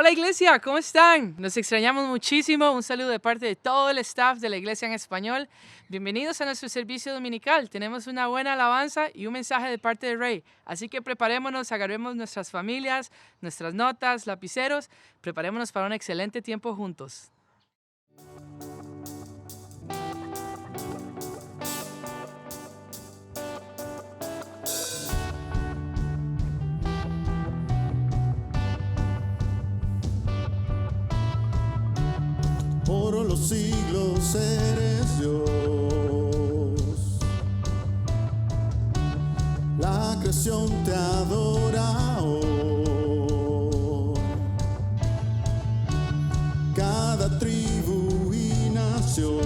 Hola iglesia, ¿cómo están? Nos extrañamos muchísimo. Un saludo de parte de todo el staff de la Iglesia en Español. Bienvenidos a nuestro servicio dominical. Tenemos una buena alabanza y un mensaje de parte de Rey. Así que preparémonos, agarremos nuestras familias, nuestras notas, lapiceros. Preparémonos para un excelente tiempo juntos. Por los siglos eres Dios, la creación te adora hoy, cada tribu y nación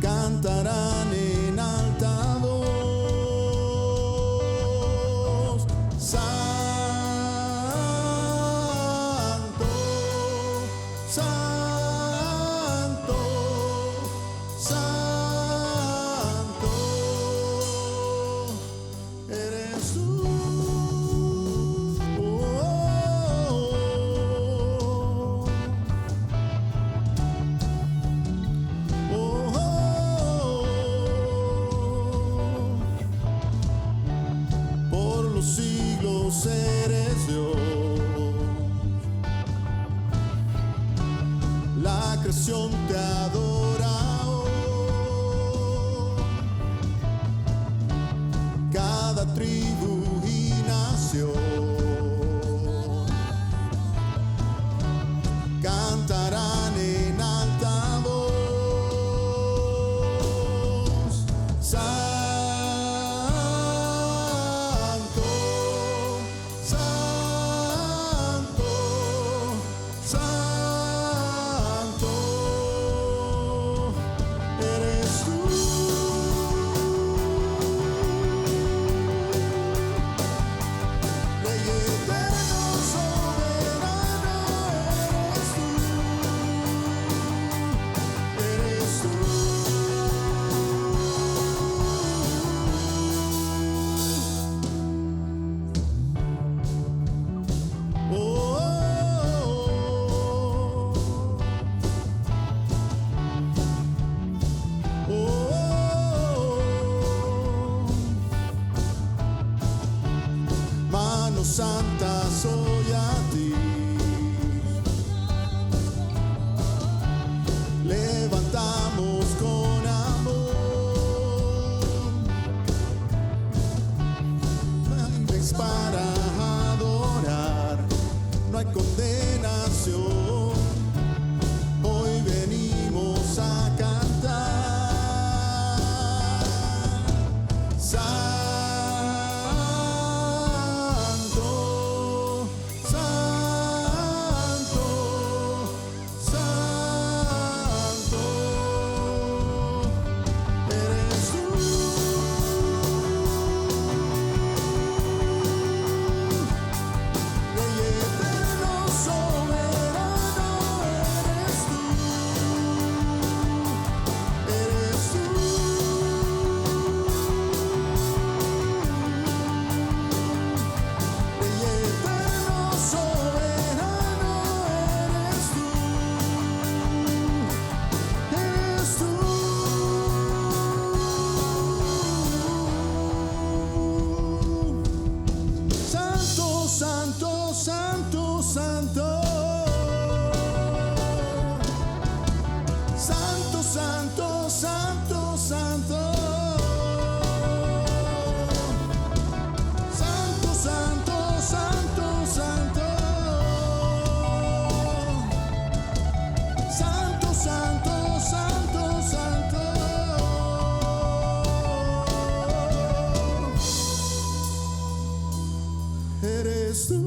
cantarán en alta voz. Santo, Santo, eres tú. Por los siglos eres Dios. La creación te adora hoy, cada tribu y nación cantarán en alta voz. Santo, Santo, Santo, eres tú. Rey eterno, soberano, eres tú. Eres tú. Oh, oh, oh, Mano santa soy a ti, levantamos con amor, vendes para adorar, no hay condenación, hoy venimos a cantar. Santo, Santo, Santo, eres tú. Rey eterno, soberano, eres tú. Eres tú. Rey eterno, soberano, eres tú. Eres tú. Santo, Santo, Santo, Santo. Santo, Santo, Santo, Santo. Santo, Santo, Santo, Santo. Santo, Santo, Santo, Santo. Eres tú.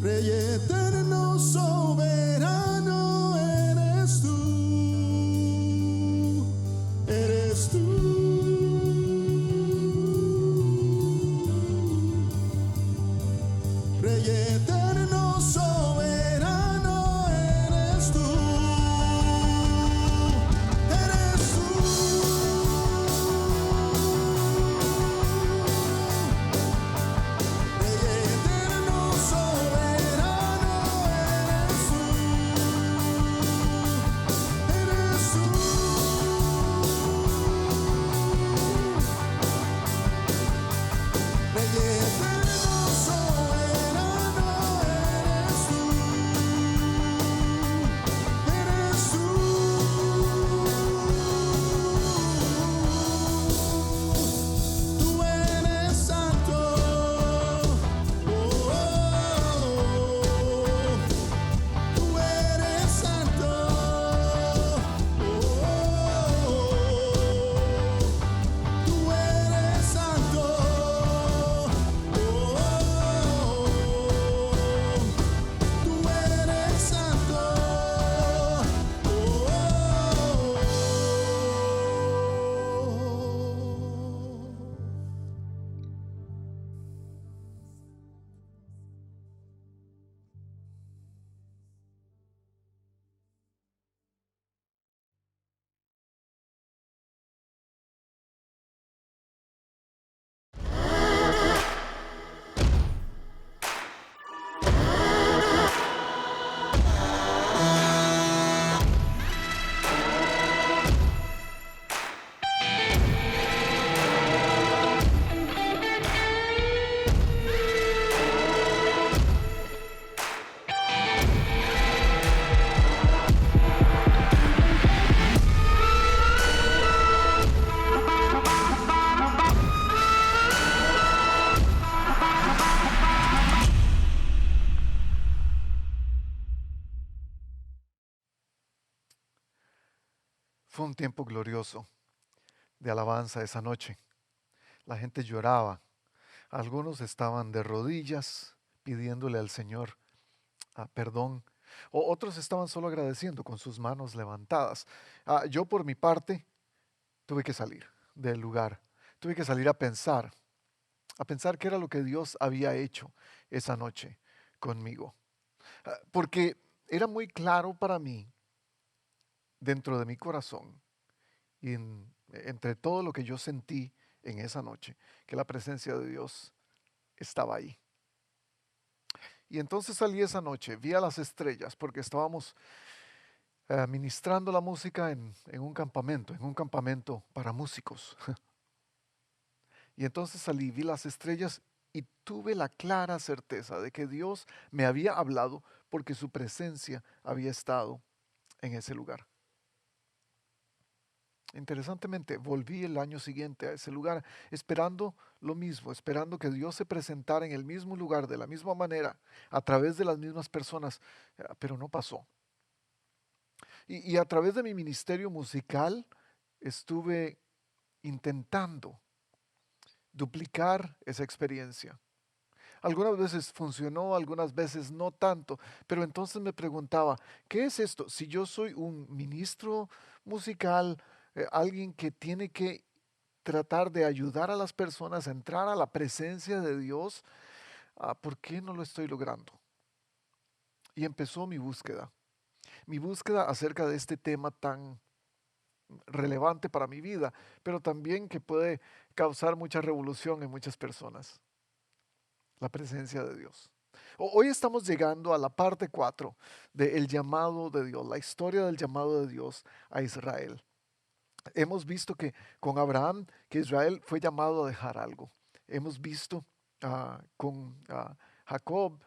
Rey eterno, soberano, eres tú. Eres tú. Rey eterno, soberano, eres tú. Eres tú. Fue un tiempo glorioso de alabanza esa noche. La gente lloraba. Algunos estaban de rodillas pidiéndole al Señor perdón. O otros estaban solo agradeciendo con sus manos levantadas. Yo por mi parte tuve que salir del lugar. Tuve que salir a pensar qué era lo que Dios había hecho esa noche conmigo. Porque era muy claro para mí, dentro de mi corazón, y entre todo lo que yo sentí en esa noche, que la presencia de Dios estaba ahí. Y entonces salí esa noche, vi a las estrellas, porque estábamos ministrando la música en un campamento para músicos. Y entonces salí, vi las estrellas y tuve la clara certeza de que Dios me había hablado porque su presencia había estado en ese lugar. Interesantemente, volví el año siguiente a ese lugar esperando lo mismo, esperando que Dios se presentara en el mismo lugar, de la misma manera, a través de las mismas personas, pero no pasó. Y a través de mi ministerio musical estuve intentando duplicar esa experiencia. Algunas veces funcionó, algunas veces no tanto, pero entonces me preguntaba, ¿qué es esto? Si yo soy un ministro musical, alguien que tiene que tratar de ayudar a las personas a entrar a la presencia de Dios, ¿por qué no lo estoy logrando? Y empezó mi búsqueda acerca de este tema tan relevante para mi vida, pero también que puede causar mucha revolución en muchas personas, la presencia de Dios. Hoy estamos llegando a la parte 4 del llamado de Dios, la historia del llamado de Dios a Israel. Hemos visto que con Abraham, que Israel fue llamado a dejar algo. Hemos visto con Jacob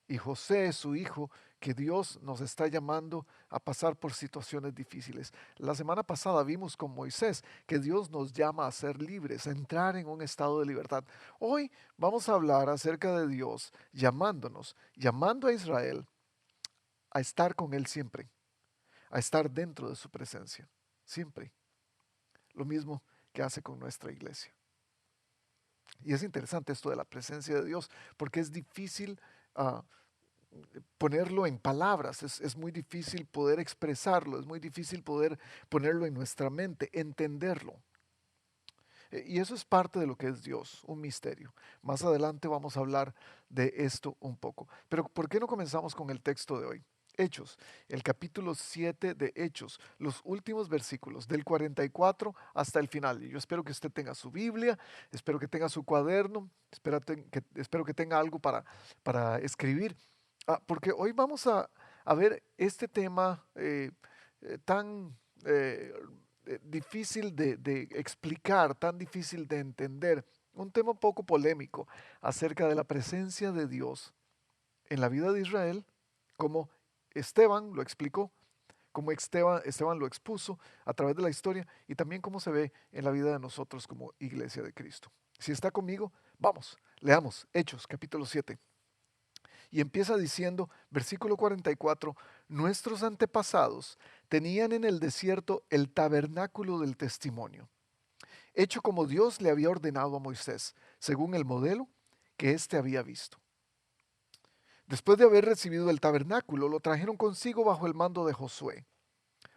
y José, su hijo, que Dios nos está llamando a pasar por situaciones difíciles. La semana pasada vimos con Moisés que Dios nos llama a ser libres, a entrar en un estado de libertad. Hoy vamos a hablar acerca de Dios llamando a Israel a estar con Él siempre, a estar dentro de su presencia, siempre. Lo mismo que hace con nuestra iglesia. Y es interesante esto de la presencia de Dios, porque es difícil ponerlo en palabras, es muy difícil poder expresarlo, es muy difícil poder ponerlo en nuestra mente, entenderlo. Y eso es parte de lo que es Dios, un misterio. Más adelante vamos a hablar de esto un poco. Pero ¿por qué no comenzamos con el texto de hoy? Hechos, el capítulo 7 de Hechos, los últimos versículos, del 44 hasta el final. Y yo espero que usted tenga su Biblia, espero que tenga su cuaderno, espero que tenga algo para escribir, porque hoy vamos a ver este tema tan difícil de explicar, tan difícil de entender, un tema un poco polémico acerca de la presencia de Dios en la vida de Israel, como Esteban lo explicó, como Esteban lo expuso a través de la historia y también cómo se ve en la vida de nosotros como iglesia de Cristo. Si está conmigo, vamos, leamos Hechos capítulo 7. Y empieza diciendo, versículo 44, nuestros antepasados tenían en el desierto el tabernáculo del testimonio, hecho como Dios le había ordenado a Moisés, según el modelo que éste había visto. Después de haber recibido el tabernáculo, lo trajeron consigo bajo el mando de Josué.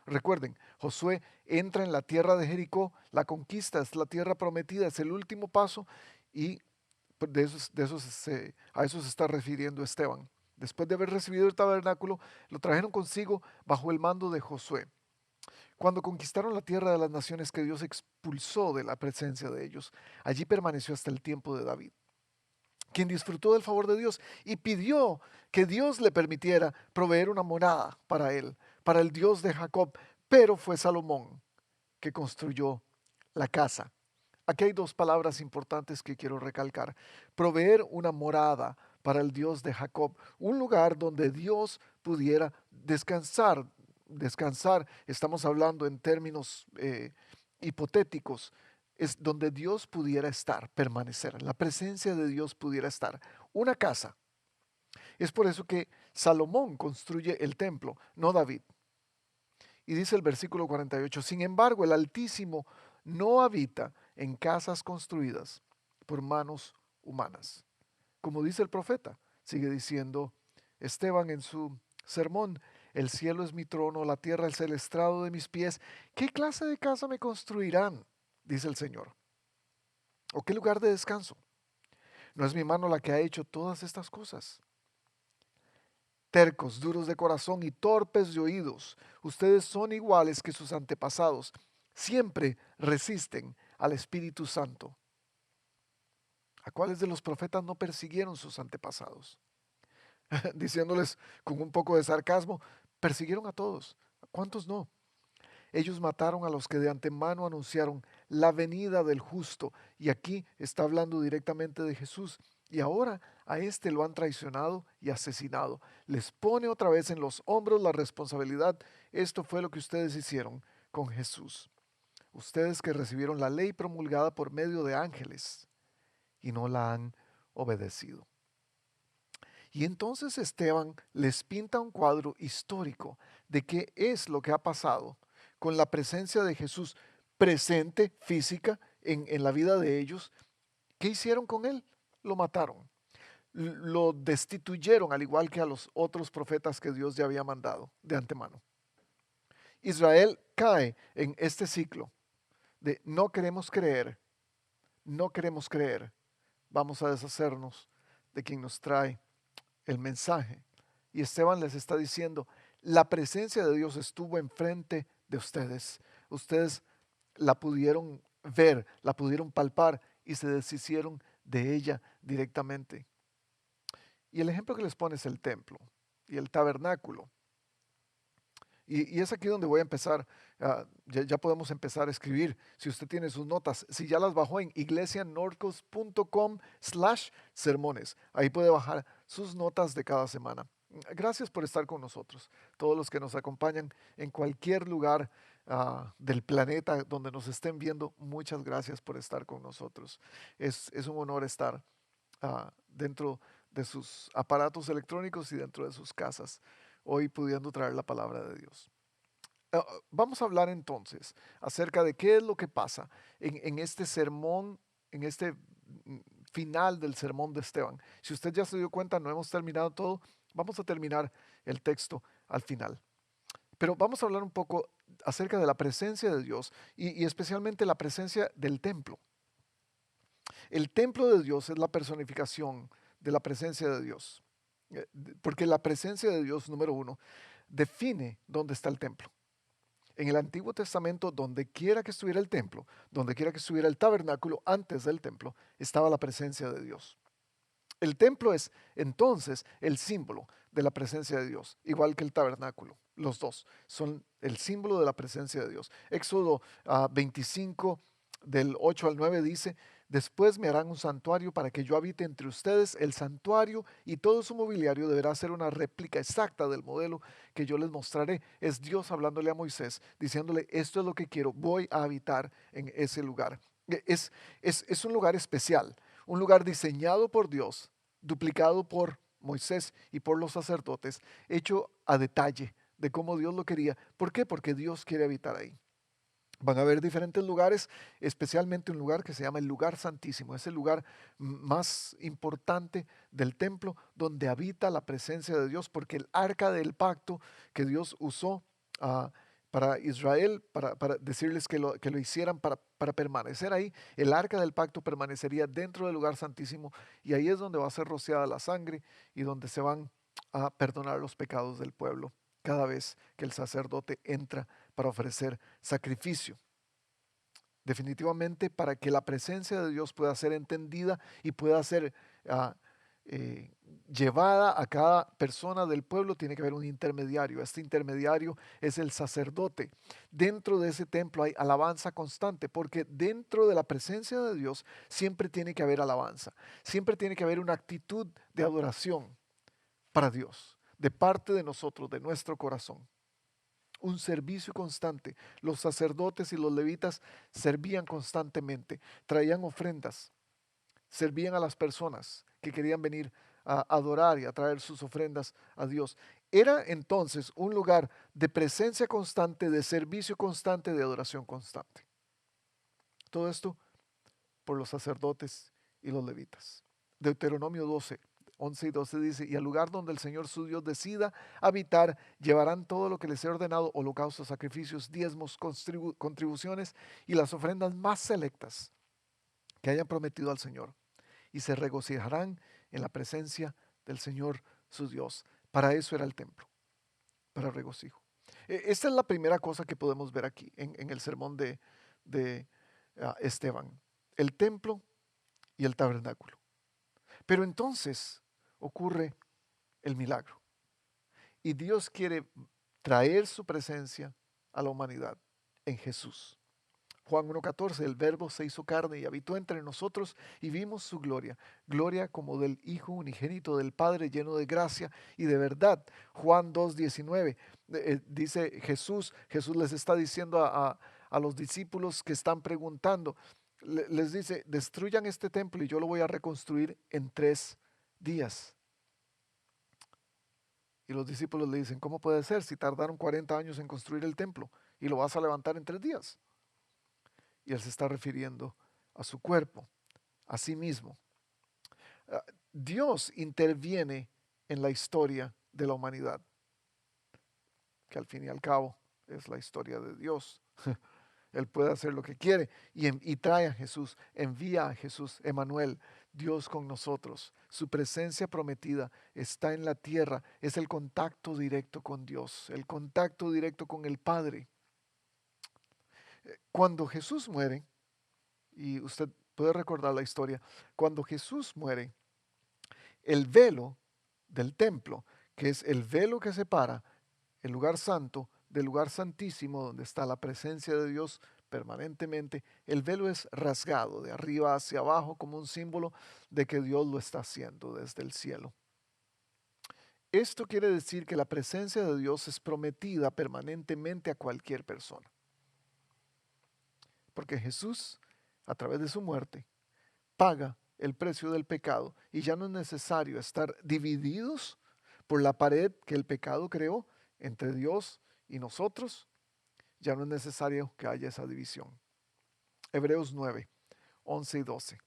Recuerden, Josué entra en la tierra de Jericó, la conquista es la tierra prometida, es el último paso y a eso se está refiriendo Esteban. Después de haber recibido el tabernáculo, lo trajeron consigo bajo el mando de Josué. Cuando conquistaron la tierra de las naciones que Dios expulsó de la presencia de ellos, allí permaneció hasta el tiempo de David, quien disfrutó del favor de Dios y pidió que Dios le permitiera proveer una morada para él, para el Dios de Jacob, pero fue Salomón que construyó la casa. Aquí hay dos palabras importantes que quiero recalcar. Proveer una morada para el Dios de Jacob, un lugar donde Dios pudiera descansar. Descansar, estamos hablando en términos hipotéticos, es donde Dios pudiera estar, permanecer, la presencia de Dios pudiera estar. Una casa. Es por eso que Salomón construye el templo, no David. Y dice el versículo 48, sin embargo, el Altísimo no habita en casas construidas por manos humanas. Como dice el profeta, sigue diciendo Esteban en su sermón, el cielo es mi trono, la tierra es el estrado de mis pies. ¿Qué clase de casa me construirán? Dice el Señor. ¿O qué lugar de descanso? ¿No es mi mano la que ha hecho todas estas cosas? Tercos, duros de corazón y torpes de oídos, ustedes son iguales que sus antepasados. Siempre resisten al Espíritu Santo. ¿A cuáles de los profetas no persiguieron sus antepasados? Diciéndoles con un poco de sarcasmo, persiguieron a todos. ¿A cuántos no? Ellos mataron a los que de antemano anunciaron la venida del justo. Y aquí está hablando directamente de Jesús. Y ahora a este lo han traicionado y asesinado. Les pone otra vez en los hombros la responsabilidad. Esto fue lo que ustedes hicieron con Jesús. Ustedes que recibieron la ley promulgada por medio de ángeles y no la han obedecido. Y entonces Esteban les pinta un cuadro histórico de qué es lo que ha pasado con la presencia de Jesús presente, física, en la vida de ellos. ¿Qué hicieron con él? Lo mataron. Lo destituyeron al igual que a los otros profetas que Dios ya había mandado de antemano. Israel cae en este ciclo de no queremos creer, no queremos creer, vamos a deshacernos de quien nos trae el mensaje. Y Esteban les está diciendo, la presencia de Dios estuvo enfrente de ustedes. Ustedes la pudieron ver, la pudieron palpar y se deshicieron de ella directamente. Y el ejemplo que les pone es el templo y el tabernáculo. Y es aquí donde voy a empezar. Ya podemos empezar a escribir. Si usted tiene sus notas, si ya las bajó en iglesianorcos.com/sermones, ahí puede bajar sus notas de cada semana. Gracias por estar con nosotros. Todos los que nos acompañan en cualquier lugar del planeta donde nos estén viendo, muchas gracias por estar con nosotros. Es un honor estar dentro de sus aparatos electrónicos y dentro de sus casas, hoy pudiendo traer la palabra de Dios. Vamos a hablar entonces acerca de qué es lo que pasa en este sermón, en este final del sermón de Esteban. Si usted ya se dio cuenta, no hemos terminado todo, vamos a terminar el texto al final. Pero vamos a hablar un poco acerca de la presencia de Dios y especialmente la presencia del templo. El templo de Dios es la personificación de la presencia de Dios. Porque la presencia de Dios, número uno, define dónde está el templo. En el Antiguo Testamento, donde quiera que estuviera el templo, donde quiera que estuviera el tabernáculo, antes del templo, estaba la presencia de Dios. El templo es entonces el símbolo de la presencia de Dios, igual que el tabernáculo. Los dos son el símbolo de la presencia de Dios. Éxodo 25, del 8 al 9 dice, después me harán un santuario para que yo habite entre ustedes. El santuario y todo su mobiliario deberá ser una réplica exacta del modelo que yo les mostraré. Es Dios hablándole a Moisés, diciéndole, esto es lo que quiero, voy a habitar en ese lugar. Es un lugar especial, un lugar diseñado por Dios, duplicado por Moisés y por los sacerdotes, hecho a detalle de cómo Dios lo quería. ¿Por qué? Porque Dios quiere habitar ahí. Van a haber diferentes lugares, especialmente un lugar que se llama el lugar santísimo. Es el lugar más importante del templo donde habita la presencia de Dios, porque el arca del pacto que Dios usó para Israel, para decirles que lo hicieran para permanecer ahí, el arca del pacto permanecería dentro del lugar santísimo y ahí es donde va a ser rociada la sangre y donde se van a perdonar los pecados del pueblo cada vez que el sacerdote entra para ofrecer sacrificio. Definitivamente, para que la presencia de Dios pueda ser entendida y pueda ser ah, eh, llevada a cada persona del pueblo, tiene que haber un intermediario. Este intermediario es el sacerdote. Dentro de ese templo hay alabanza constante, porque dentro de la presencia de Dios siempre tiene que haber alabanza, siempre tiene que haber una actitud de adoración para Dios, de parte de nosotros, de nuestro corazón. Un servicio constante. Los sacerdotes y los levitas servían constantemente, traían ofrendas, servían a las personas que querían venir a adorar y a traer sus ofrendas a Dios. Era entonces un lugar de presencia constante, de servicio constante, de adoración constante. Todo esto por los sacerdotes y los levitas. Deuteronomio 12, 11 y 12 dice, y al lugar donde el Señor su Dios decida habitar, llevarán todo lo que les he ordenado, holocaustos, sacrificios, diezmos, contribuciones y las ofrendas más selectas que hayan prometido al Señor, y se regocijarán en la presencia del Señor su Dios. Para eso era el templo, para regocijo. Esta es la primera cosa que podemos ver aquí en el sermón de Esteban, el templo y el tabernáculo. Pero entonces ocurre el milagro y Dios quiere traer su presencia a la humanidad en Jesús. Juan 1:14, el Verbo se hizo carne y habitó entre nosotros y vimos su gloria, gloria como del Hijo unigénito del Padre, lleno de gracia y de verdad. Juan 2:19 dice Jesús les está diciendo a los discípulos que están preguntando, les dice, destruyan este templo y yo lo voy a reconstruir en 3 días. Y los discípulos le dicen, ¿cómo puede ser si tardaron 40 años en construir el templo y lo vas a levantar en 3 días? Y él se está refiriendo a su cuerpo, a sí mismo. Dios interviene en la historia de la humanidad, que al fin y al cabo es la historia de Dios. Él puede hacer lo que quiere y trae a Jesús, envía a Jesús, Emmanuel, Dios con nosotros. Su presencia prometida está en la tierra, es el contacto directo con Dios, el contacto directo con el Padre. Cuando Jesús muere, y usted puede recordar la historia, cuando Jesús muere, el velo del templo, que es el velo que separa el lugar santo del lugar santísimo, donde está la presencia de Dios permanentemente, el velo es rasgado de arriba hacia abajo como un símbolo de que Dios lo está haciendo desde el cielo. Esto quiere decir que la presencia de Dios es prometida permanentemente a cualquier persona. Porque Jesús, a través de su muerte, paga el precio del pecado y ya no es necesario estar divididos por la pared que el pecado creó entre Dios y nosotros. Ya no es necesario que haya esa división. Hebreos 9, 11 y 12.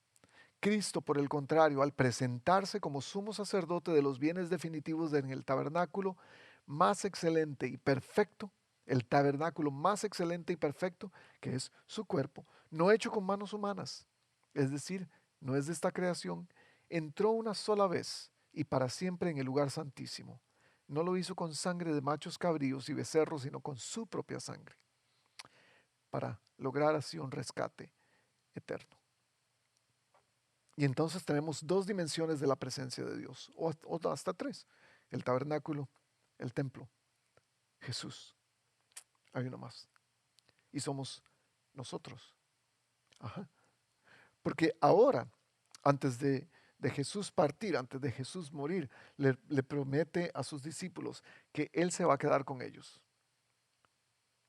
Cristo, por el contrario, al presentarse como sumo sacerdote de los bienes definitivos en el tabernáculo más excelente y perfecto, el tabernáculo más excelente y perfecto, que es su cuerpo, no hecho con manos humanas, es decir, no es de esta creación, entró una sola vez y para siempre en el lugar santísimo. No lo hizo con sangre de machos cabríos y becerros, sino con su propia sangre, para lograr así un rescate eterno. Y entonces tenemos 2 dimensiones de la presencia de Dios, o hasta 3. El tabernáculo, el templo, Jesús. Hay uno más. Y somos nosotros. Ajá. Porque ahora, antes de Jesús partir, antes de Jesús morir, le promete a sus discípulos que Él se va a quedar con ellos.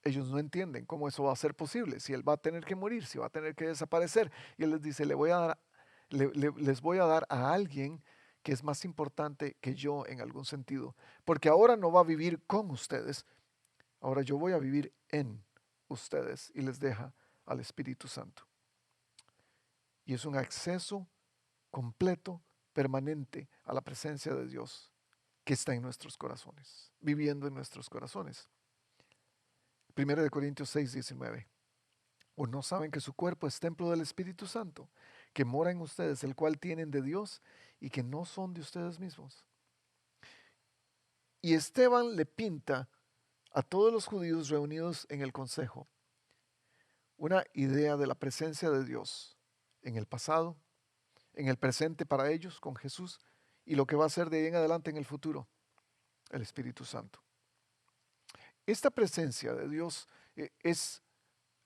Ellos no entienden cómo eso va a ser posible, si Él va a tener que morir, si va a tener que desaparecer. Y Él les dice, les voy a dar a alguien que es más importante que yo en algún sentido. Porque ahora no va a vivir con ustedes, ahora yo voy a vivir en ustedes y les deja al Espíritu Santo. Y es un acceso completo, permanente a la presencia de Dios que está en nuestros corazones, viviendo en nuestros corazones. 1 Corintios 6, 19. ¿O no saben que su cuerpo es templo del Espíritu Santo, que mora en ustedes, el cual tienen de Dios y que no son de ustedes mismos? Y Esteban le pinta a todos los judíos reunidos en el consejo una idea de la presencia de Dios en el pasado, en el presente para ellos con Jesús y lo que va a ser de ahí en adelante en el futuro, el Espíritu Santo. Esta presencia de Dios es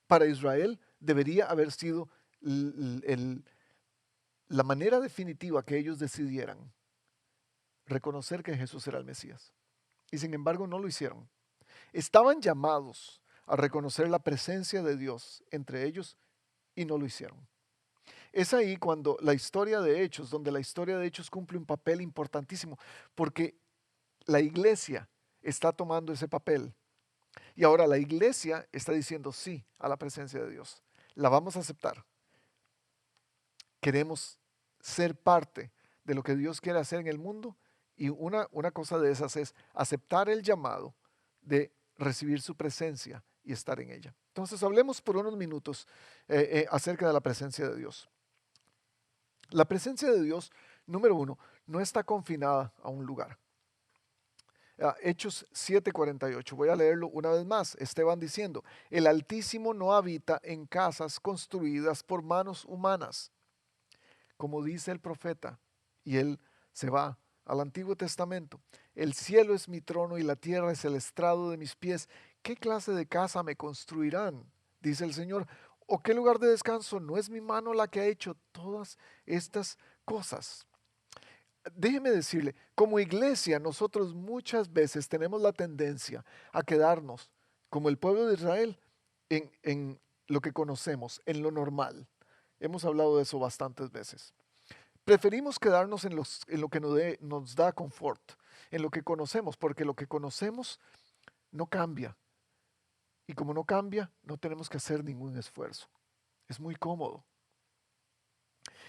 para Israel, debería haber sido la manera definitiva que ellos decidieran reconocer que Jesús era el Mesías. Y sin embargo no lo hicieron. Estaban llamados a reconocer la presencia de Dios entre ellos y no lo hicieron. Es ahí cuando la historia de Hechos, donde la historia de Hechos cumple un papel importantísimo, porque la iglesia está tomando ese papel. Y ahora la iglesia está diciendo sí a la presencia de Dios. La vamos a aceptar. Queremos ser parte de lo que Dios quiere hacer en el mundo. Y una cosa de esas es aceptar el llamado de recibir su presencia y estar en ella. Entonces hablemos por unos minutos acerca de la presencia de Dios. La presencia de Dios, número uno, no está confinada a un lugar. Hechos 7:48, voy a leerlo una vez más. Esteban diciendo, el Altísimo no habita en casas construidas por manos humanas, como dice el profeta, y él se va al Antiguo Testamento. El cielo es mi trono y la tierra es el estrado de mis pies. ¿Qué clase de casa me construirán? Dice el Señor. ¿O qué lugar de descanso? ¿No es mi mano la que ha hecho todas estas cosas? Déjeme decirle, como iglesia nosotros muchas veces tenemos la tendencia a quedarnos como el pueblo de Israel en lo que conocemos, en lo normal. Hemos hablado de eso bastantes veces. Preferimos quedarnos en lo que nos da confort, en lo que conocemos, porque lo que conocemos no cambia. Y como no cambia, no tenemos que hacer ningún esfuerzo. Es muy cómodo.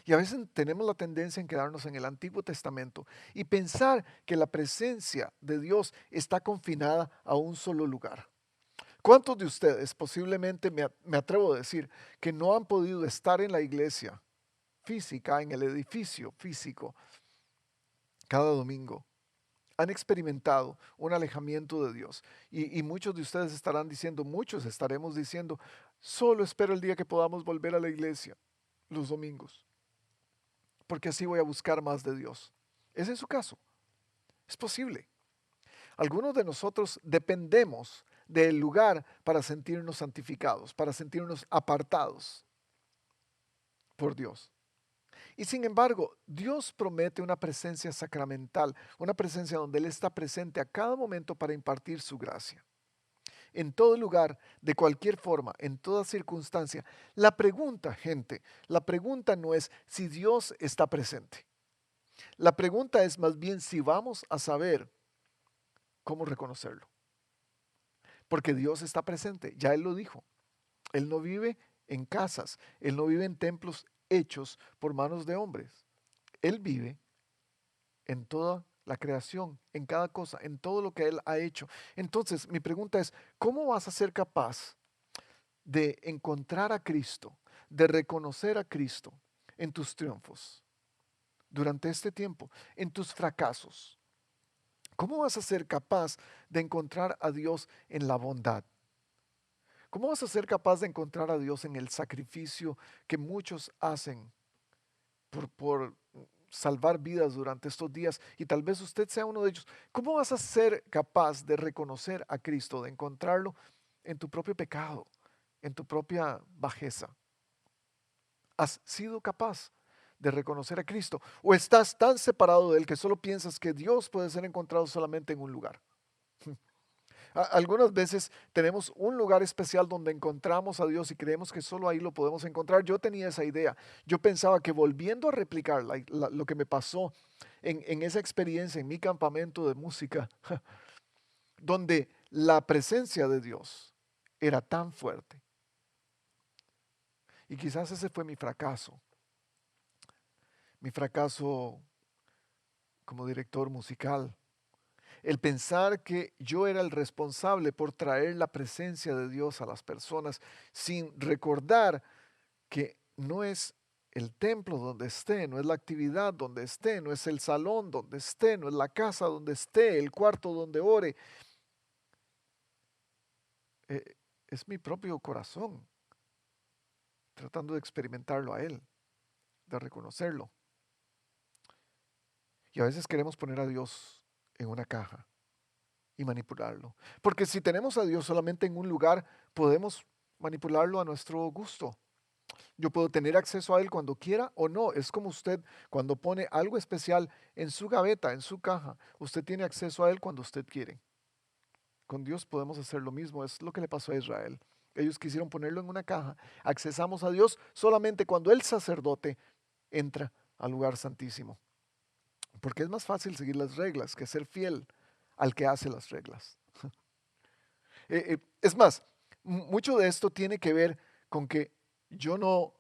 Y a veces tenemos la tendencia en quedarnos en el Antiguo Testamento y pensar que la presencia de Dios está confinada a un solo lugar. ¿Cuántos de ustedes posiblemente me atrevo a decir que no han podido estar en la iglesia física, en el edificio físico, cada domingo? Han experimentado un alejamiento de Dios. Y muchos de ustedes estarán diciendo, muchos estaremos diciendo, solo espero el día que podamos volver a la iglesia los domingos, porque así voy a buscar más de Dios. ¿Ese es su caso? Es posible. Algunos de nosotros dependemos del lugar para sentirnos santificados, para sentirnos apartados por Dios. Y sin embargo, Dios promete una presencia sacramental, una presencia donde Él está presente a cada momento para impartir su gracia. En todo lugar, de cualquier forma, en toda circunstancia. La pregunta, gente, la pregunta no es si Dios está presente. La pregunta es más bien si vamos a saber cómo reconocerlo. Porque Dios está presente, ya Él lo dijo. Él no vive en casas, Él no vive en templos hechos por manos de hombres. Él vive en toda la creación, en cada cosa, en todo lo que Él ha hecho. Entonces, mi pregunta es, ¿cómo vas a ser capaz de encontrar a Cristo, de reconocer a Cristo en tus triunfos durante este tiempo, en tus fracasos? ¿Cómo vas a ser capaz de encontrar a Dios en la bondad? ¿Cómo vas a ser capaz de encontrar a Dios en el sacrificio que muchos hacen por salvar vidas durante estos días? Y tal vez usted sea uno de ellos. ¿Cómo vas a ser capaz de reconocer a Cristo, de encontrarlo en tu propio pecado, en tu propia bajeza? ¿Has sido capaz de reconocer a Cristo? ¿O estás tan separado de Él que solo piensas que Dios puede ser encontrado solamente en un lugar? Algunas veces tenemos un lugar especial donde encontramos a Dios y creemos que solo ahí lo podemos encontrar. Yo tenía esa idea. Yo pensaba que volviendo a replicar lo que me pasó en esa experiencia, en mi campamento de música, donde la presencia de Dios era tan fuerte. Y quizás ese fue mi fracaso. Mi fracaso como director musical. El pensar que yo era el responsable por traer la presencia de Dios a las personas sin recordar que no es el templo donde esté, no es la actividad donde esté, no es el salón donde esté, no es la casa donde esté, el cuarto donde ore. Es mi propio corazón tratando de experimentarlo a Él, de reconocerlo. Y a veces queremos poner a Dios en una caja y manipularlo. Porque si tenemos a Dios solamente en un lugar, podemos manipularlo a nuestro gusto. Yo puedo tener acceso a Él cuando quiera o no. Es como usted cuando pone algo especial en su gaveta, en su caja. Usted tiene acceso a Él cuando usted quiere. Con Dios podemos hacer lo mismo. Es lo que le pasó a Israel. Ellos quisieron ponerlo en una caja. Accesamos a Dios solamente cuando el sacerdote entra al lugar santísimo. Porque es más fácil seguir las reglas que ser fiel al que hace las reglas. Es más, mucho de esto tiene que ver con que yo no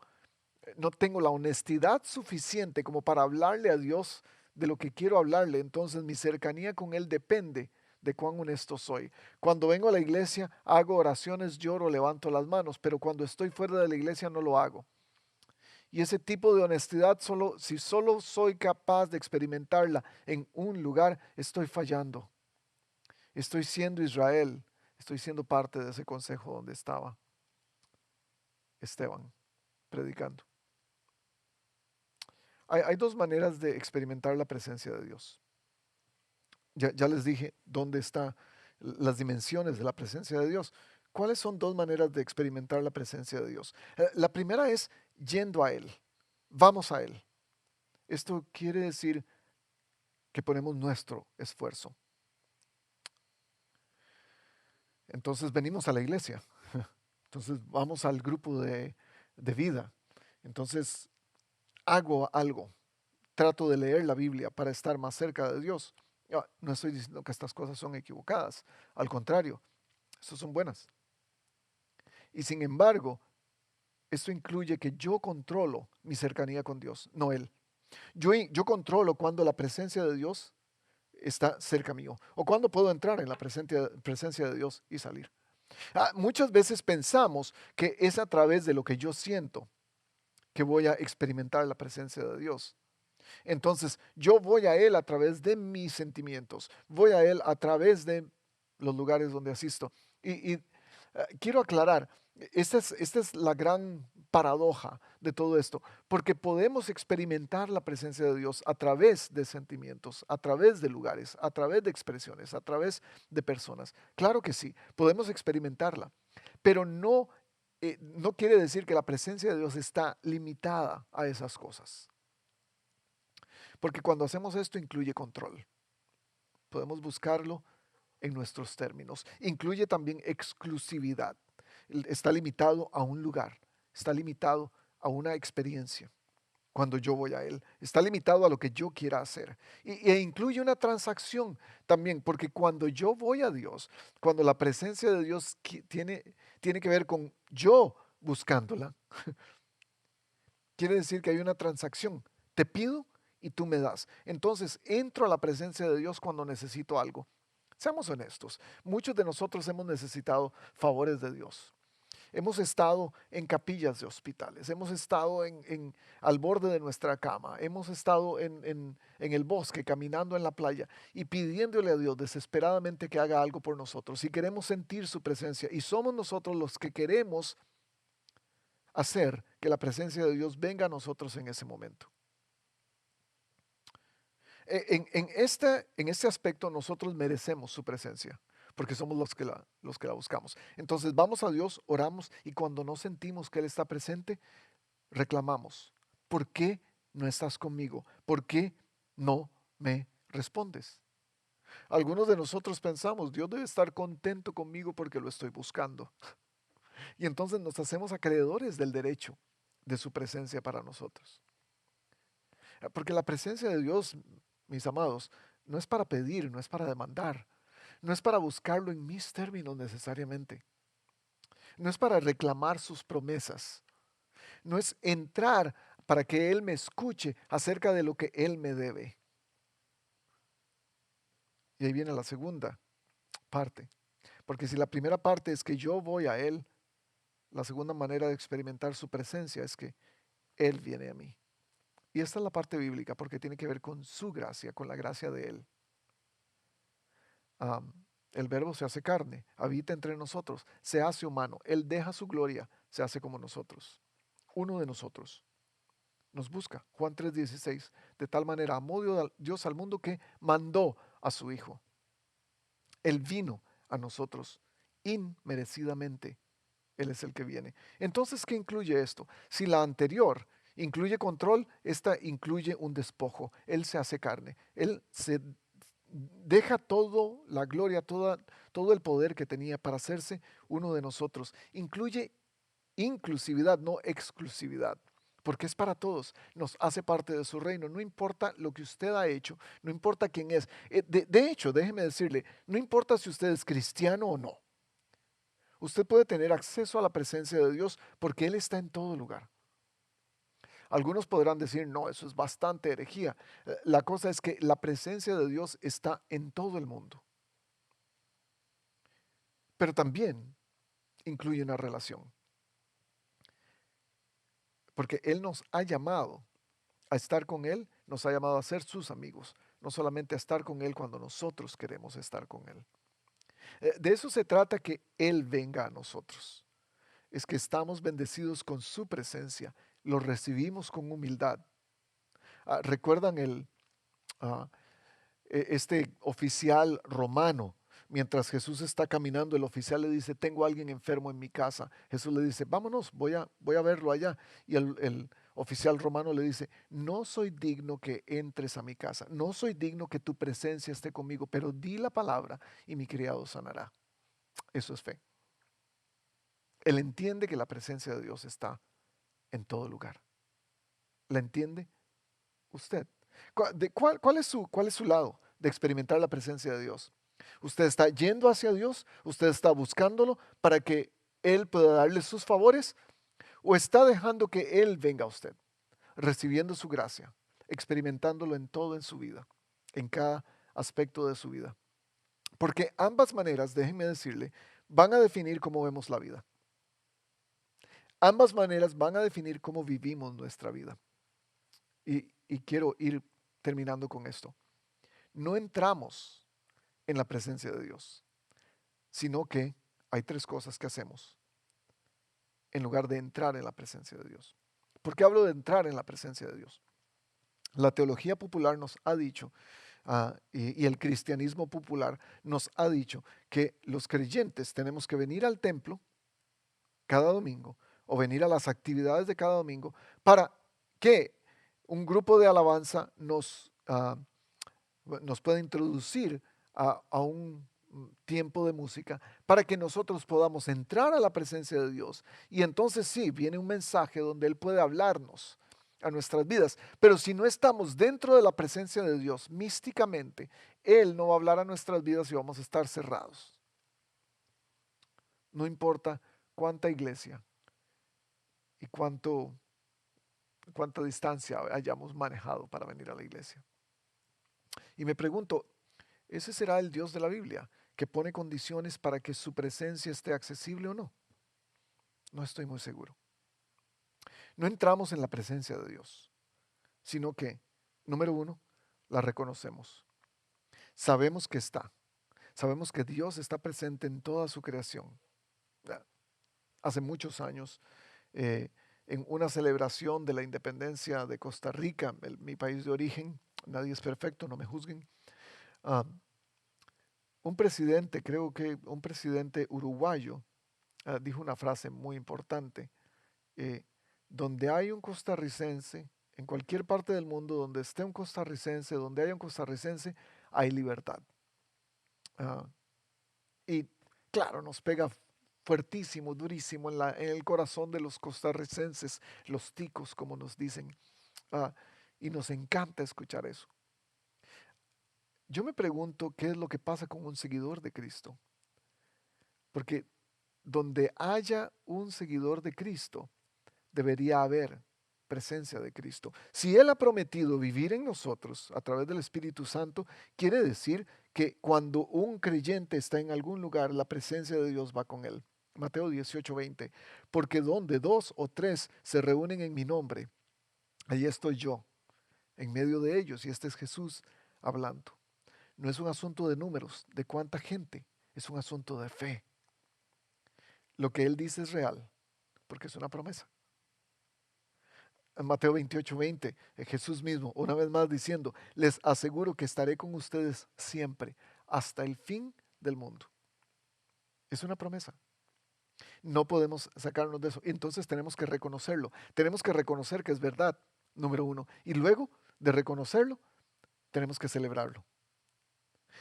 tengo la honestidad suficiente como para hablarle a Dios de lo que quiero hablarle. Entonces mi cercanía con Él depende de cuán honesto soy. Cuando vengo a la iglesia, hago oraciones, lloro, levanto las manos, pero cuando estoy fuera de la iglesia no lo hago. Y ese tipo de honestidad, si solo soy capaz de experimentarla en un lugar, estoy fallando. Estoy siendo Israel, estoy siendo parte de ese consejo donde estaba Esteban predicando. Hay dos maneras de experimentar la presencia de Dios. Ya les dije dónde están las dimensiones de la presencia de Dios. ¿Cuáles son dos maneras de experimentar la presencia de Dios? La primera es yendo a Él. Vamos a Él. Esto quiere decir que ponemos nuestro esfuerzo. Entonces venimos a la iglesia. Entonces vamos al grupo de vida. Entonces hago algo. Trato de leer la Biblia para estar más cerca de Dios. No estoy diciendo que estas cosas son equivocadas. Al contrario, estas son buenas. Y sin embargo, esto incluye que yo controlo mi cercanía con Dios, no Él. Yo controlo cuando la presencia de Dios está cerca mío o cuando puedo entrar en la presencia de Dios y salir. Muchas veces pensamos que es a través de lo que yo siento que voy a experimentar la presencia de Dios. Entonces, yo voy a Él a través de mis sentimientos, voy a Él a través de los lugares donde asisto. Y quiero aclarar, esta es la gran paradoja de todo esto, porque podemos experimentar la presencia de Dios a través de sentimientos, a través de lugares, a través de expresiones, a través de personas. Claro que sí, podemos experimentarla, pero no quiere decir que la presencia de Dios está limitada a esas cosas. Porque cuando hacemos esto incluye control. Podemos buscarlo en nuestros términos. Incluye también exclusividad. Está limitado a un lugar, está limitado a una experiencia cuando yo voy a Él. Está limitado a lo que yo quiera hacer. E incluye una transacción también, porque cuando yo voy a Dios, cuando la presencia de Dios tiene que ver con yo buscándola, quiere decir que hay una transacción. Te pido y tú me das. Entonces entro a la presencia de Dios cuando necesito algo. Seamos honestos, muchos de nosotros hemos necesitado favores de Dios. Hemos estado en capillas de hospitales, hemos estado al borde de nuestra cama, hemos estado en el bosque, caminando en la playa y pidiéndole a Dios desesperadamente que haga algo por nosotros. Y queremos sentir su presencia y somos nosotros los que queremos hacer que la presencia de Dios venga a nosotros en ese momento. En este aspecto nosotros merecemos su presencia, porque somos los que la buscamos. Entonces vamos a Dios, oramos y cuando no sentimos que Él está presente, reclamamos. ¿Por qué no estás conmigo? ¿Por qué no me respondes? Algunos de nosotros pensamos, Dios debe estar contento conmigo porque lo estoy buscando. Y entonces nos hacemos acreedores del derecho de su presencia para nosotros. Porque la presencia de Dios, mis amados, no es para pedir, no es para demandar, no es para buscarlo en mis términos necesariamente, no es para reclamar sus promesas, no es entrar para que Él me escuche acerca de lo que Él me debe. Y ahí viene la segunda parte, porque si la primera parte es que yo voy a Él, la segunda manera de experimentar su presencia es que Él viene a mí. Y esta es la parte bíblica porque tiene que ver con su gracia, con la gracia de Él. El verbo se hace carne, habita entre nosotros, se hace humano. Él deja su gloria, se hace como nosotros. Uno de nosotros nos busca. Juan 3:16. De tal manera amó Dios al mundo que mandó a su Hijo. Él vino a nosotros inmerecidamente. Él es el que viene. Entonces, ¿qué incluye esto? Si la anterior incluye control, esta incluye un despojo. Él se hace carne. Él se deja todo, la gloria, todo el poder que tenía para hacerse uno de nosotros. Incluye inclusividad, no exclusividad, porque es para todos, nos hace parte de su reino, no importa lo que usted ha hecho, no importa quién es. De hecho, déjeme decirle, no importa si usted es cristiano o no, usted puede tener acceso a la presencia de Dios porque Él está en todo lugar. Algunos podrán decir, no, eso es bastante herejía. La cosa es que la presencia de Dios está en todo el mundo, pero también incluye una relación, porque Él nos ha llamado a estar con Él, nos ha llamado a ser sus amigos, no solamente a estar con Él cuando nosotros queremos estar con Él. De eso se trata, que Él venga a nosotros. Es que estamos bendecidos con su presencia, lo recibimos con humildad. ¿Recuerdan ah, este oficial romano? Mientras Jesús está caminando, el oficial le dice, tengo a alguien enfermo en mi casa. Jesús le dice, vámonos, voy a verlo allá. Y el oficial romano le dice, no soy digno que entres a mi casa, no soy digno que tu presencia esté conmigo, pero di la palabra y mi criado sanará. Eso es fe. Él entiende que la presencia de Dios está en todo lugar. ¿La entiende usted? ¿Cuál es su lado de experimentar la presencia de Dios? ¿Usted está yendo hacia Dios? ¿Usted está buscándolo para que Él pueda darle sus favores? ¿O está dejando que Él venga a usted, recibiendo su gracia, experimentándolo en todo en su vida, en cada aspecto de su vida? Porque ambas maneras, déjenme decirle, van a definir cómo vemos la vida. Ambas maneras van a definir cómo vivimos nuestra vida. Y quiero ir terminando con esto. No entramos en la presencia de Dios, sino que hay tres cosas que hacemos en lugar de entrar en la presencia de Dios. ¿Por qué hablo de entrar en la presencia de Dios? La teología popular nos ha dicho, y el cristianismo popular nos ha dicho, que los creyentes tenemos que venir al templo cada domingo o venir a las actividades de cada domingo para que un grupo de alabanza nos pueda introducir a un tiempo de música para que nosotros podamos entrar a la presencia de Dios. Y entonces sí, viene un mensaje donde Él puede hablarnos a nuestras vidas. Pero si no estamos dentro de la presencia de Dios místicamente, Él no va a hablar a nuestras vidas y vamos a estar cerrados. No importa cuánta iglesia y cuánta distancia hayamos manejado para venir a la iglesia. Y me pregunto, ¿ese será el Dios de la Biblia, que pone condiciones para que su presencia esté accesible o no? No estoy muy seguro. No entramos en la presencia de Dios, sino que, número uno, la reconocemos. Sabemos que está. Sabemos que Dios está presente en toda su creación. Hace muchos años, en una celebración de la independencia de Costa Rica, mi país de origen, nadie es perfecto, no me juzguen, ah, un presidente, creo que un presidente uruguayo, dijo una frase muy importante: eh, donde hay un costarricense, en cualquier parte del mundo donde esté un costarricense, donde haya un costarricense, hay libertad. Ah, y claro, nos pega fuertísimo, durísimo en el corazón de los costarricenses, los ticos, como nos dicen. Ah, y nos encanta escuchar eso. Yo me pregunto qué es lo que pasa con un seguidor de Cristo. Porque donde haya un seguidor de Cristo, debería haber presencia de Cristo. Si Él ha prometido vivir en nosotros a través del Espíritu Santo, quiere decir que cuando un creyente está en algún lugar, la presencia de Dios va con él. Mateo 18:20. Porque donde dos o tres se reúnen en mi nombre, allí estoy yo, en medio de ellos. Y este es Jesús hablando. No es un asunto de números, de cuánta gente, es un asunto de fe. Lo que Él dice es real, porque es una promesa. En Mateo 28:20, Jesús mismo, una vez más diciendo, les aseguro que estaré con ustedes siempre, hasta el fin del mundo. Es una promesa. No podemos sacarnos de eso. Entonces tenemos que reconocerlo. Tenemos que reconocer que es verdad, número uno. Y luego de reconocerlo, tenemos que celebrarlo.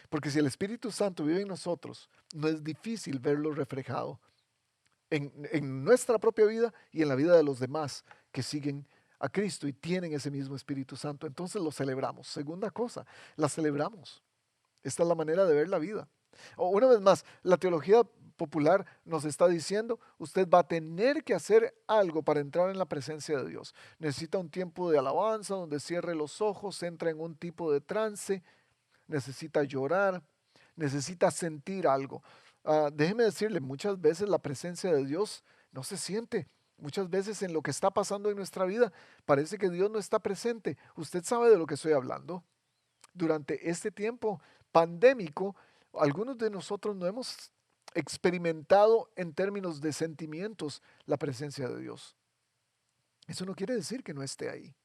Porque si el Espíritu Santo vive en nosotros, no es difícil verlo reflejado en nuestra propia vida y en la vida de los demás que siguen a Cristo y tienen ese mismo Espíritu Santo. Entonces lo celebramos. Segunda cosa, la celebramos. Esta es la manera de ver la vida. O una vez más, la teología popular nos está diciendo, usted va a tener que hacer algo para entrar en la presencia de Dios. Necesita un tiempo de alabanza donde cierre los ojos, entra en un tipo de trance, necesita llorar, necesita sentir algo. Déjeme decirle, muchas veces la presencia de Dios no se siente. Muchas veces en lo que está pasando en nuestra vida parece que Dios no está presente. Usted sabe de lo que estoy hablando. Durante este tiempo pandémico, algunos de nosotros no hemos experimentado en términos de sentimientos la presencia de Dios. Eso no quiere decir que no esté ahí.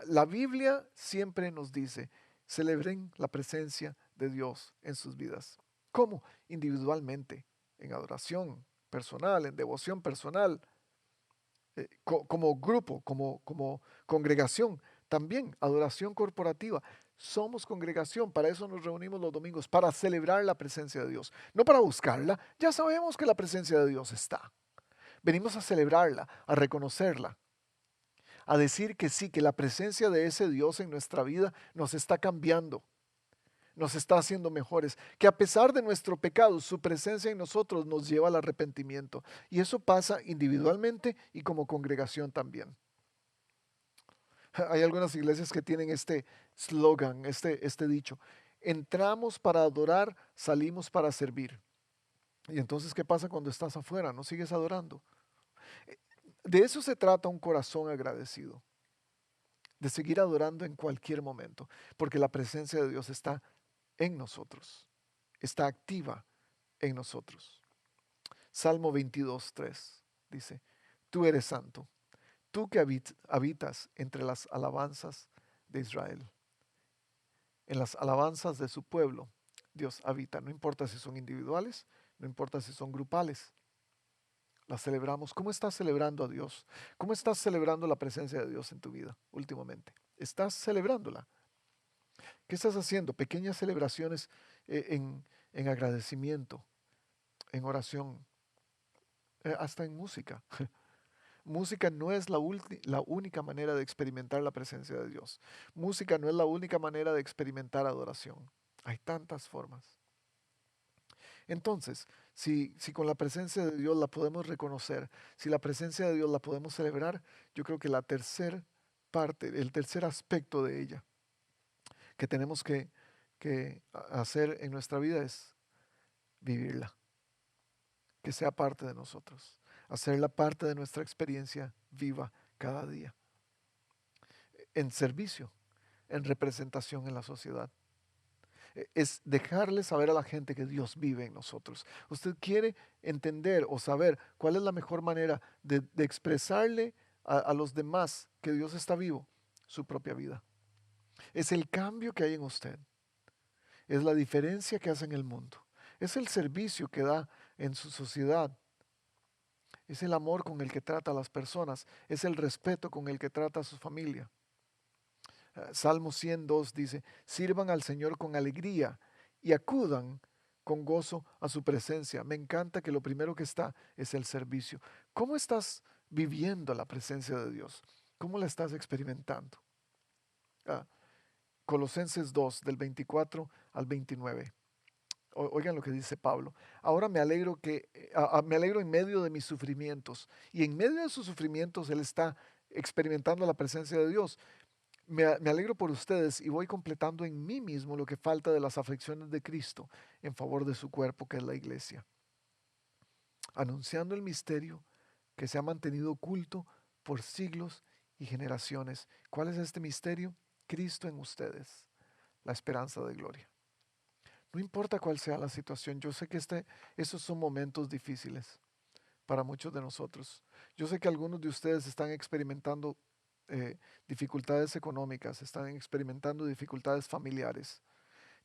La Biblia siempre nos dice, celebren la presencia de Dios en sus vidas. ¿Cómo? Individualmente, en adoración personal, en devoción personal, como grupo, como congregación, también adoración corporativa. Somos congregación, para eso nos reunimos los domingos, para celebrar la presencia de Dios, no para buscarla. Ya sabemos que la presencia de Dios está. Venimos a celebrarla, a reconocerla, a decir que sí, que la presencia de ese Dios en nuestra vida nos está cambiando, nos está haciendo mejores, que a pesar de nuestro pecado, su presencia en nosotros nos lleva al arrepentimiento. Y eso pasa individualmente y como congregación también. Hay algunas iglesias que tienen este slogan, este dicho: entramos para adorar, salimos para servir. Y entonces, ¿qué pasa cuando estás afuera? ¿No sigues adorando? De eso se trata un corazón agradecido, de seguir adorando en cualquier momento, porque la presencia de Dios está en nosotros, está activa en nosotros. Salmo 22:3 dice, tú eres santo, tú que habitas entre las alabanzas de Israel. En las alabanzas de su pueblo, Dios habita. No importa si son individuales, no importa si son grupales. Las celebramos. ¿Cómo estás celebrando a Dios? ¿Cómo estás celebrando la presencia de Dios en tu vida últimamente? ¿Estás celebrándola? ¿Qué estás haciendo? Pequeñas celebraciones en agradecimiento, en oración, hasta en música. Música no es la única manera de experimentar la presencia de Dios. Música no es la única manera de experimentar adoración. Hay tantas formas. Entonces, si con la presencia de Dios la podemos reconocer, si la presencia de Dios la podemos celebrar, yo creo que la tercera parte, el tercer aspecto de ella que tenemos que hacer en nuestra vida es vivirla, que sea parte de nosotros, hacerla parte de nuestra experiencia viva cada día, en servicio, en representación en la sociedad. Es dejarle saber a la gente que Dios vive en nosotros. Usted quiere entender o saber cuál es la mejor manera de expresarle a los demás que Dios está vivo, su propia vida. Es el cambio que hay en usted. Es la diferencia que hace en el mundo. Es el servicio que da en su sociedad. Es el amor con el que trata a las personas. Es el respeto con el que trata a su familia. Salmo 102 dice, sirvan al Señor con alegría y acudan con gozo a su presencia. Me encanta que lo primero que está es el servicio. ¿Cómo estás viviendo la presencia de Dios? ¿Cómo la estás experimentando? Ah, Colosenses 2, del 24 al 29. Oigan lo que dice Pablo. Ahora me alegro en medio de mis sufrimientos. Y en medio de sus sufrimientos él está experimentando la presencia de Dios. Me alegro por ustedes y voy completando en mí mismo lo que falta de las aflicciones de Cristo en favor de su cuerpo, que es la iglesia, anunciando el misterio que se ha mantenido oculto por siglos y generaciones. ¿Cuál es este misterio? Cristo en ustedes, la esperanza de gloria. No importa cuál sea la situación, yo sé que esos son momentos difíciles para muchos de nosotros. Yo sé que algunos de ustedes están experimentando dificultades económicas, están experimentando dificultades familiares,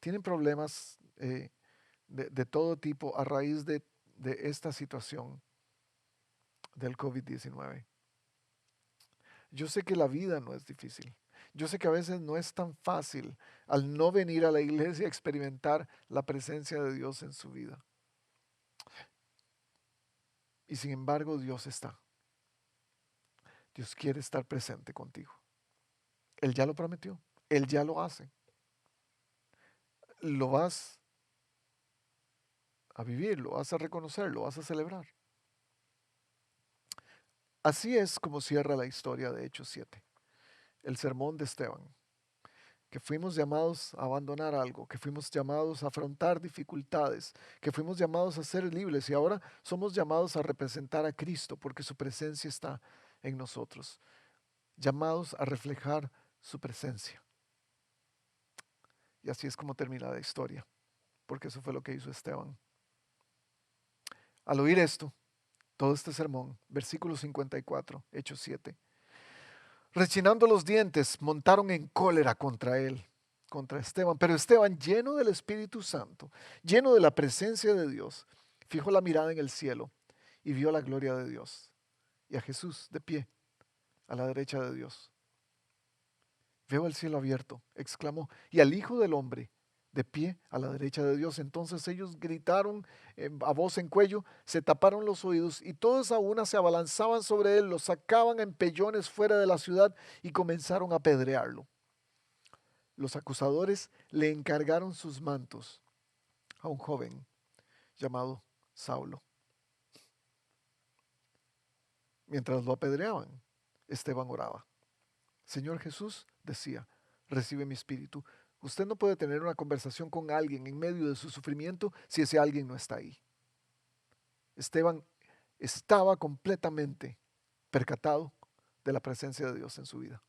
tienen problemas de todo tipo a raíz de esta situación del COVID-19. Yo sé que la vida no es difícil. Yo sé que a veces no es tan fácil al no venir a la iglesia a experimentar la presencia de Dios en su vida. Y sin embargo, Dios está. Dios quiere estar presente contigo. Él ya lo prometió. Él ya lo hace. Lo vas a vivir, lo vas a reconocer, lo vas a celebrar. Así es como cierra la historia de Hechos 7, el sermón de Esteban, que fuimos llamados a abandonar algo, que fuimos llamados a afrontar dificultades, que fuimos llamados a ser libres y ahora somos llamados a representar a Cristo porque su presencia está en nosotros, llamados a reflejar su presencia. Y así es como termina la historia, porque eso fue lo que hizo Esteban. Al oír esto, todo este sermón, versículo 54, Hechos 7, rechinando los dientes, montaron en cólera contra él, contra Esteban. Pero Esteban, lleno del Espíritu Santo, lleno de la presencia de Dios, fijó la mirada en el cielo y vio la gloria de Dios y a Jesús de pie a la derecha de Dios. Veo el cielo abierto, exclamó, y al Hijo del Hombre de pie a la derecha de Dios. Entonces ellos gritaron a voz en cuello, se taparon los oídos y todos a una se abalanzaban sobre él, lo sacaban en pellones fuera de la ciudad y comenzaron a apedrearlo. Los acusadores le encargaron sus mantos a un joven llamado Saulo. Mientras lo apedreaban, Esteban oraba. Señor Jesús, decía, recibe mi espíritu. Usted no puede tener una conversación con alguien en medio de su sufrimiento si ese alguien no está ahí. Esteban estaba completamente percatado de la presencia de Dios en su vida.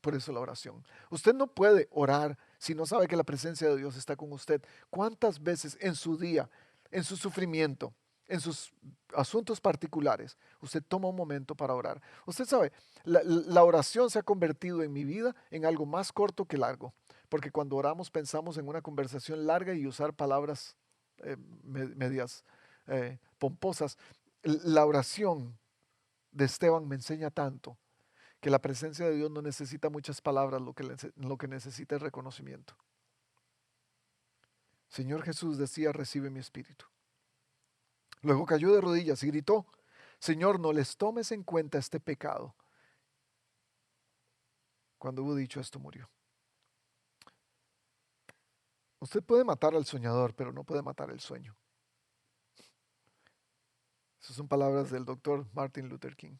Por eso la oración. Usted no puede orar si no sabe que la presencia de Dios está con usted. ¿Cuántas veces en su día, en su sufrimiento, en sus asuntos particulares, usted toma un momento para orar? Usted sabe, la oración se ha convertido en mi vida en algo más corto que largo. Porque cuando oramos pensamos en una conversación larga y usar palabras medias pomposas. La oración de Esteban me enseña tanto que la presencia de Dios no necesita muchas palabras, lo que necesita es reconocimiento. Señor Jesús decía, recibe mi espíritu. Luego cayó de rodillas y gritó, Señor, no les tomes en cuenta este pecado. Cuando hubo dicho esto, murió. Usted puede matar al soñador, pero no puede matar el sueño. Esas son palabras del doctor Martin Luther King.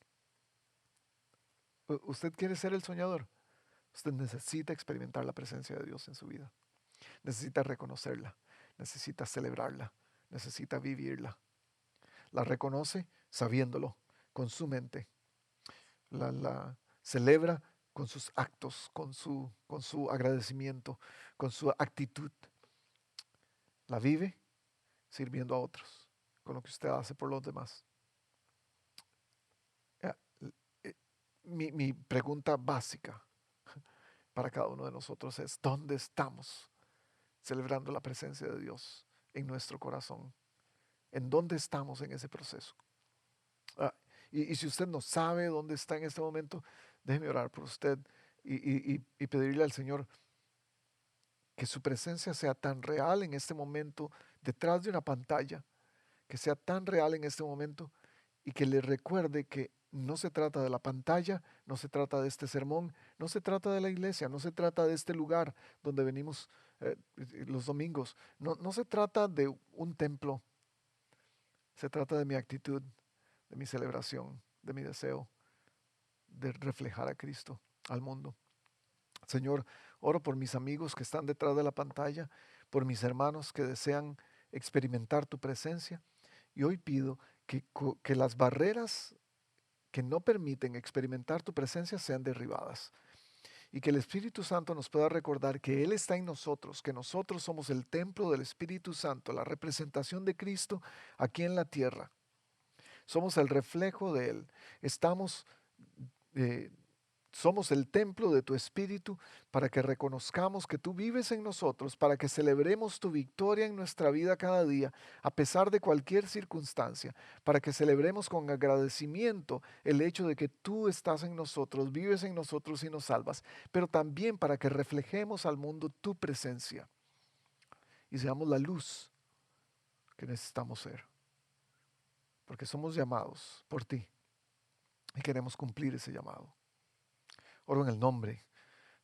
¿Usted quiere ser el soñador? Usted necesita experimentar la presencia de Dios en su vida. Necesita reconocerla, necesita celebrarla, necesita vivirla. La reconoce sabiéndolo con su mente. La celebra con sus actos, con su agradecimiento, con su actitud. La vive sirviendo a otros, con lo que usted hace por los demás. Eh, mi pregunta básica para cada uno de nosotros es, ¿dónde estamos celebrando la presencia de Dios en nuestro corazón? ¿En dónde estamos en ese proceso? Ah, y si usted no sabe dónde está en este momento, déjeme orar por usted y pedirle al Señor que su presencia sea tan real en este momento detrás de una pantalla, que sea tan real en este momento y que le recuerde que no se trata de la pantalla, no se trata de este sermón, no se trata de la iglesia, no se trata de este lugar donde venimos los domingos, no se trata de un templo, se trata de mi actitud, de mi celebración, de mi deseo de reflejar a Cristo al mundo. Señor, oro por mis amigos que están detrás de la pantalla, por mis hermanos que desean experimentar tu presencia. Y hoy pido que las barreras que no permiten experimentar tu presencia sean derribadas. Y que el Espíritu Santo nos pueda recordar que Él está en nosotros, que nosotros somos el templo del Espíritu Santo, la representación de Cristo aquí en la tierra. Somos el reflejo de Él. Estamos Somos el templo de tu Espíritu para que reconozcamos que tú vives en nosotros, para que celebremos tu victoria en nuestra vida cada día, a pesar de cualquier circunstancia, para que celebremos con agradecimiento el hecho de que tú estás en nosotros, vives en nosotros y nos salvas, pero también para que reflejemos al mundo tu presencia y seamos la luz que necesitamos ser, porque somos llamados por ti y queremos cumplir ese llamado. Oro en el nombre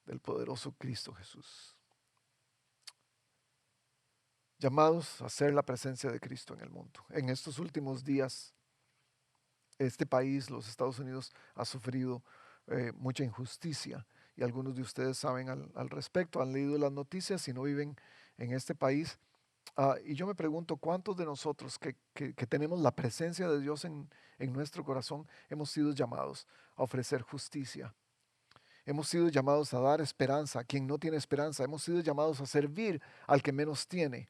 del poderoso Cristo Jesús. Llamados a ser la presencia de Cristo en el mundo. En estos últimos días, este país, los Estados Unidos, ha sufrido mucha injusticia y algunos de ustedes saben al respecto, han leído las noticias y no viven en este país. Y yo me pregunto, ¿cuántos de nosotros que tenemos la presencia de Dios en nuestro corazón hemos sido llamados a ofrecer justicia? Hemos sido llamados a dar esperanza a quien no tiene esperanza. Hemos sido llamados a servir al que menos tiene.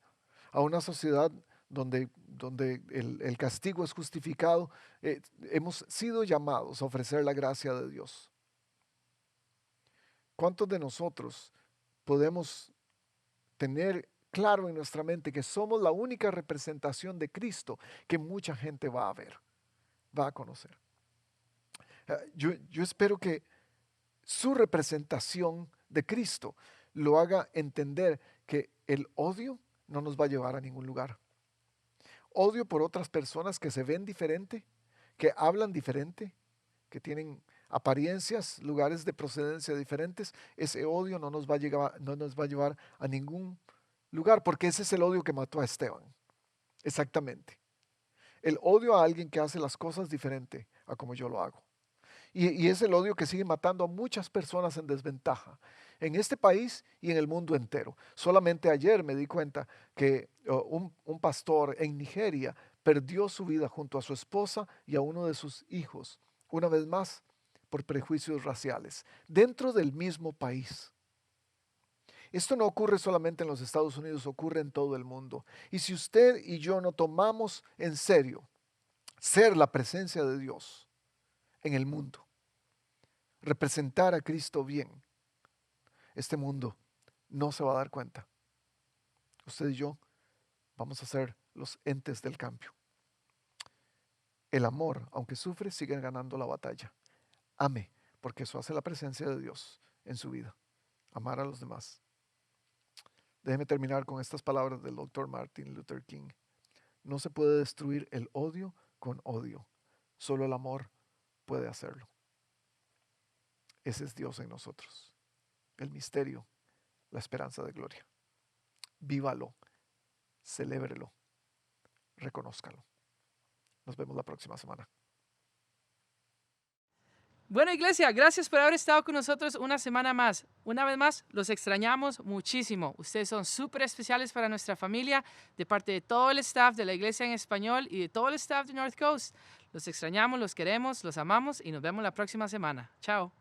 A una sociedad donde el castigo es justificado, hemos sido llamados a ofrecer la gracia de Dios. ¿Cuántos de nosotros podemos tener claro en nuestra mente que somos la única representación de Cristo que mucha gente va a ver, va a conocer? Yo espero que su representación de Cristo lo haga entender que el odio no nos va a llevar a ningún lugar. Odio por otras personas que se ven diferente, que hablan diferente, que tienen apariencias, lugares de procedencia diferentes. Ese odio no nos va a llevar a ningún lugar, porque ese es el odio que mató a Esteban. Exactamente. El odio a alguien que hace las cosas diferente a como yo lo hago. Y es el odio que sigue matando a muchas personas en desventaja, en este país y en el mundo entero. Solamente ayer me di cuenta que un pastor en Nigeria perdió su vida junto a su esposa y a uno de sus hijos, una vez más, por prejuicios raciales, dentro del mismo país. Esto no ocurre solamente en los Estados Unidos, ocurre en todo el mundo. Y si usted y yo no tomamos en serio ser la presencia de Dios en el mundo, representar a Cristo bien, este mundo no se va a dar cuenta. Usted y yo vamos a ser los entes del cambio. El amor, aunque sufre, sigue ganando la batalla. Ame, porque eso hace la presencia de Dios en su vida. Amar a los demás. Déjeme terminar con estas palabras del Dr. Martin Luther King. No se puede destruir el odio con odio. Solo el amor puede hacerlo. Ese es Dios en nosotros. El misterio, la esperanza de gloria. Vívalo, celébrelo, reconózcalo. Nos vemos la próxima semana. Bueno, iglesia, gracias por haber estado con nosotros una semana más. Una vez más, los extrañamos muchísimo. Ustedes son súper especiales para nuestra familia, de parte de todo el staff de la Iglesia en Español y de todo el staff de North Coast. Los extrañamos, los queremos, los amamos y nos vemos la próxima semana. Chao.